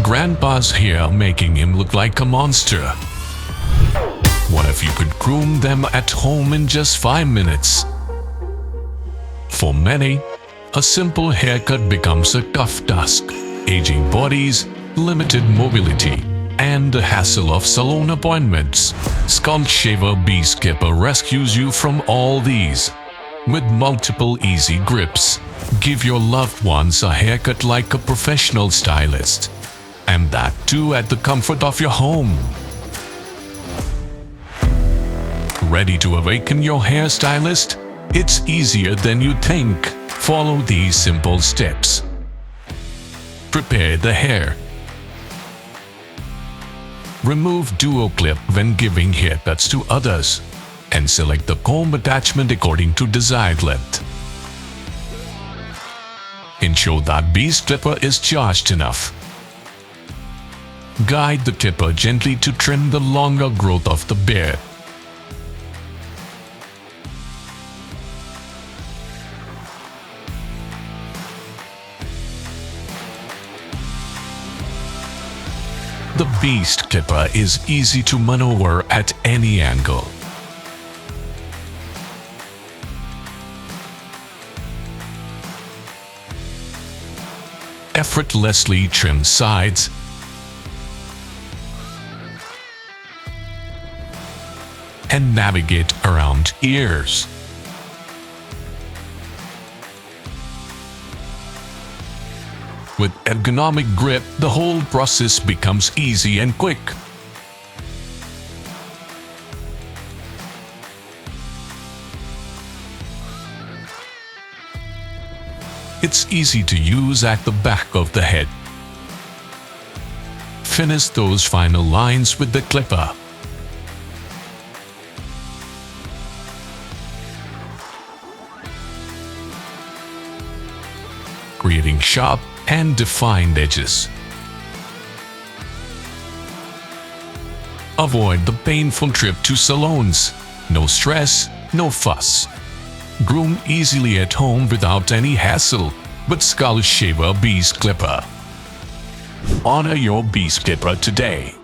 Grandpa's hair making him look like a monster. What if you could groom them at home in just 5 minutes? For many, a simple haircut becomes a tough task. Aging bodies, limited mobility, and the hassle of salon appointments. Skull Shaver Beast Clipper rescues you from all these. With multiple easy grips, give your loved ones a haircut like a professional stylist. And that too at the comfort of your home. Ready to awaken your hairstylist? It's easier than you think. Follow these simple steps. Prepare the hair. Remove duo clip when giving haircuts to others, and select the comb attachment according to desired length. Ensure that Beast Clipper is charged enough. Guide the clipper gently to trim the longer growth of the beard. The Beast Clipper is easy to maneuver at any angle. Effortlessly trim sides and navigate around ears. With ergonomic grip, the whole process becomes easy and quick. It's easy to use at the back of the head. Finish those final lines with the clipper. Creating sharp and defined edges. Avoid the painful trip to salons. No stress, no fuss. Groom easily at home without any hassle with Skull Shaver Beast Clipper. Honor your Beast Clipper today.